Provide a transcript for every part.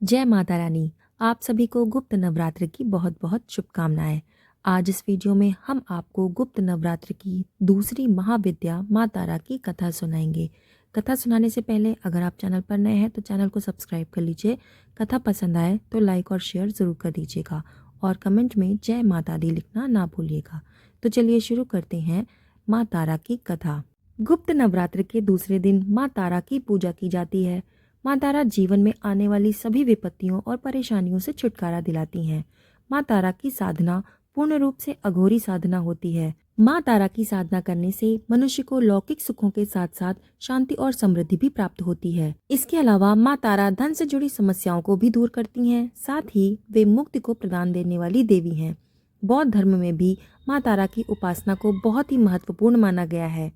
जय माता रानी। आप सभी को गुप्त नवरात्र की बहुत बहुत शुभकामनाएं। आज इस वीडियो में हम आपको गुप्त नवरात्र की दूसरी महाविद्या माँ तारा की कथा सुनाएंगे। कथा सुनाने से पहले अगर आप चैनल पर नए हैं तो चैनल को सब्सक्राइब कर लीजिए। कथा पसंद आए तो लाइक और शेयर ज़रूर कर दीजिएगा और कमेंट में जय माता दी लिखना ना भूलिएगा। तो चलिए शुरू करते हैं माँ तारा की कथा। गुप्त नवरात्र के दूसरे दिन माँ तारा की पूजा की जाती है। माँ तारा जीवन में आने वाली सभी विपत्तियों और परेशानियों से छुटकारा दिलाती हैं। माँ तारा की साधना पूर्ण रूप से अघोरी साधना होती है। माँ तारा की साधना करने से मनुष्य को लौकिक सुखों के साथ साथ शांति और समृद्धि भी प्राप्त होती है। इसके अलावा माँ तारा धन से जुड़ी समस्याओं को भी दूर करती हैं। साथ ही वे मुक्ति को प्रदान देने वाली देवी हैं। बौद्ध धर्म में भी माँ तारा की उपासना को बहुत ही महत्वपूर्ण माना गया है।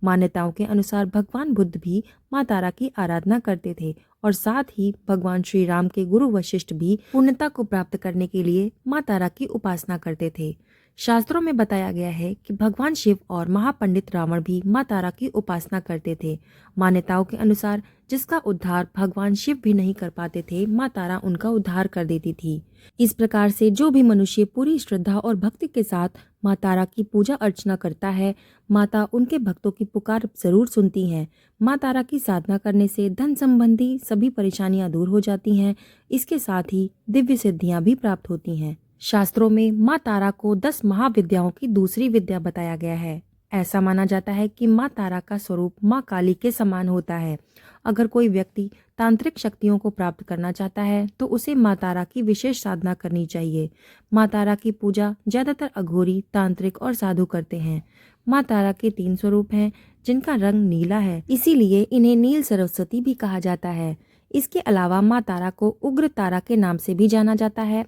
मान्यताओं के अनुसार भगवान बुद्ध भी माँ तारा की आराधना करते थे और साथ ही भगवान श्री राम के गुरु वशिष्ठ भी पूर्णता को प्राप्त करने के लिए माँ तारा की उपासना करते थे। शास्त्रों में बताया गया है कि भगवान शिव और महापंडित रावण भी माँ तारा की उपासना करते थे। मान्यताओं के अनुसार जिसका उद्धार भगवान शिव भी नहीं कर पाते थे, माँ तारा उनका उद्धार कर देती थी। इस प्रकार से जो भी मनुष्य पूरी श्रद्धा और भक्ति के साथ माँ तारा की पूजा अर्चना करता है, माता उनके भक्तों की पुकार जरूर सुनती हैं। माँ तारा की साधना करने से धन संबंधी सभी परेशानियां दूर हो जाती हैं। इसके साथ ही दिव्य सिद्धियां भी प्राप्त होती हैं। शास्त्रों में माँ तारा को 10 महाविद्याओं की दूसरी विद्या बताया गया है। ऐसा माना जाता है कि माँ तारा का स्वरूप माँ काली के समान होता है। अगर कोई व्यक्ति तांत्रिक शक्तियों को प्राप्त करना चाहता है तो उसे माँ तारा की विशेष साधना करनी चाहिए। माँ तारा की पूजा ज्यादातर अघोरी, तांत्रिक और साधु करते हैं। माँ तारा के 3 स्वरूप हैं जिनका रंग नीला है, इसीलिए इन्हें नील सरस्वती भी कहा जाता है। इसके अलावा माँ तारा को उग्र तारा के नाम से भी जाना जाता है।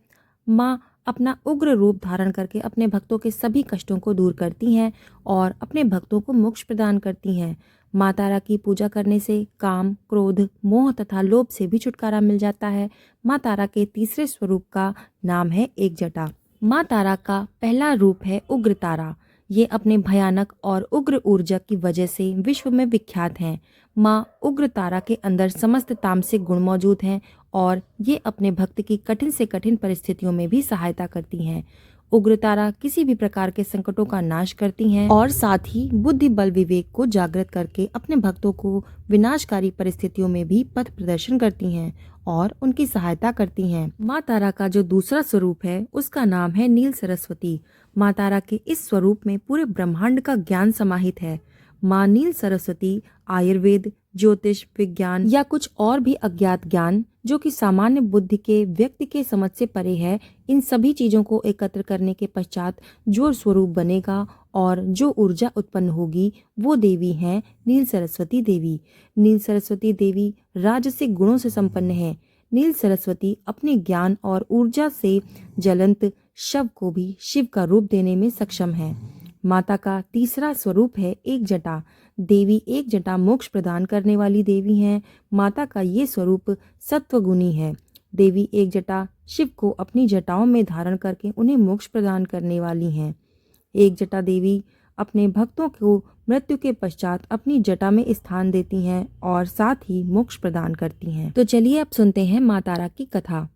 माँ अपना उग्र रूप धारण करके अपने भक्तों के सभी कष्टों को दूर करती हैं और अपने भक्तों को मोक्ष प्रदान करती हैं। माँ तारा की पूजा करने से काम, क्रोध, मोह तथा लोभ से भी छुटकारा मिल जाता है। माँ तारा के तीसरे स्वरूप का नाम है एक जटा। माँ तारा का पहला रूप है उग्र तारा। ये अपने भयानक और उग्र ऊर्जा की वजह से विश्व में विख्यात हैं। माँ उग्र तारा के अंदर समस्त तामसिक गुण मौजूद हैं और ये अपने भक्त की कठिन से कठिन परिस्थितियों में भी सहायता करती हैं। उग्र तारा किसी भी प्रकार के संकटों का नाश करती हैं और साथ ही बुद्धि बल विवेक को जागृत करके अपने भक्तों को विनाशकारी परिस्थितियों में भी पथ प्रदर्शन करती हैं और उनकी सहायता करती हैं। माँ तारा का जो दूसरा स्वरूप है उसका नाम है नील सरस्वती। माँ तारा के इस स्वरूप में पूरे ब्रह्मांड का ज्ञान समाहित है। माँ नील सरस्वती आयुर्वेद, ज्योतिष, विज्ञान या कुछ और भी अज्ञात ज्ञान जो कि सामान्य बुद्धि के व्यक्ति के समझ से परे है, इन सभी चीजों को एकत्र करने के पश्चात जो स्वरूप बनेगा और जो ऊर्जा उत्पन्न होगी वो देवी हैं नील सरस्वती देवी। नील सरस्वती देवी राजसिक गुणों से संपन्न है। नील सरस्वती अपने ज्ञान और ऊर्जा से ज्वलंत शव को भी शिव का रूप देने में सक्षम है। माता का तीसरा स्वरूप है एक जटा। देवी एक जटा मोक्ष प्रदान करने वाली देवी हैं। माता का ये स्वरूप सत्वगुणी है। देवी एक जटा शिव को अपनी जटाओं में धारण करके उन्हें मोक्ष प्रदान करने वाली हैं। एक जटा देवी अपने भक्तों को मृत्यु के पश्चात अपनी जटा में स्थान देती हैं और साथ ही मोक्ष प्रदान करती हैं। तो चलिए अब सुनते हैं माँ तारा की कथा।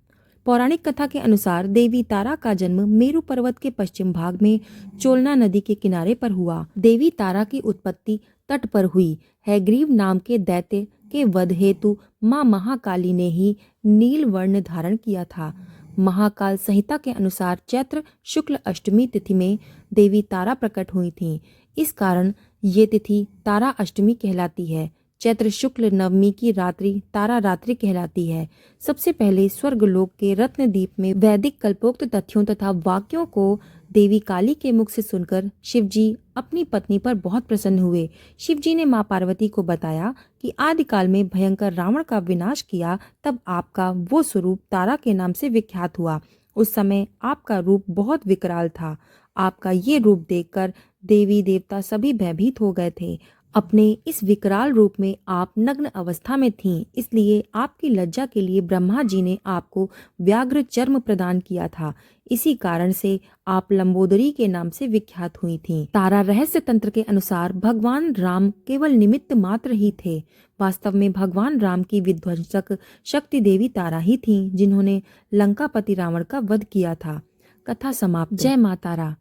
पौराणिक कथा के अनुसार देवी तारा का जन्म मेरु पर्वत के पश्चिम भाग में चोलना नदी के किनारे पर हुआ। देवी तारा की उत्पत्ति तट पर हुई है। ग्रीव नाम के दैत्य के वध हेतु माँ महाकाली ने ही नील वर्ण धारण किया था। महाकाल संहिता के अनुसार चैत्र शुक्ल अष्टमी तिथि में देवी तारा प्रकट हुई थीं। इस कारण ये तिथि तारा अष्टमी कहलाती है। चैत्र शुक्ल नवमी की रात्रि तारा रात्रि कहलाती है। सबसे पहले स्वर्गलोक के रत्नदीप में वैदिक कल्पोक्त तथ्यों तथा वाक्यों को देवी काली के मुख से सुनकर शिवजी अपनी पत्नी पर बहुत प्रसन्न हुए। शिवजी ने मां पार्वती को बताया कि आदिकाल में भयंकर रावण का विनाश किया, तब आपका वो स्वरूप तारा के नाम से विख्यात हुआ। उस समय आपका रूप बहुत विकराल था। आपका ये रूप देखकर देवी देवता सभी भयभीत हो गए थे। अपने इस विकराल रूप में आप नग्न अवस्था में थीं, इसलिए आपकी लज्जा के लिए ब्रह्मा जी ने आपको व्याघ्र चर्म प्रदान किया था। इसी कारण से आप लंबोदरी के नाम से विख्यात हुई थीं। तारा रहस्य तंत्र के अनुसार भगवान राम केवल निमित्त मात्र ही थे। वास्तव में भगवान राम की विध्वंसक शक्ति देवी तारा ही थीं, जिन्होंने लंकापति रावण का वध किया था। कथा समाप्त। जय माँ तारा।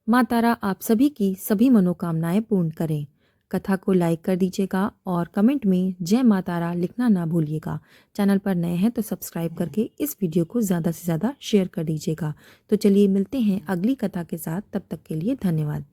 माँ तारा आप सभी की सभी मनोकामनाएं पूर्ण करें। कथा को लाइक कर दीजिएगा और कमेंट में जय माँ तारा लिखना ना भूलिएगा। चैनल पर नए हैं तो सब्सक्राइब करके इस वीडियो को ज़्यादा से ज़्यादा शेयर कर दीजिएगा। तो चलिए मिलते हैं अगली कथा के साथ, तब तक के लिए धन्यवाद।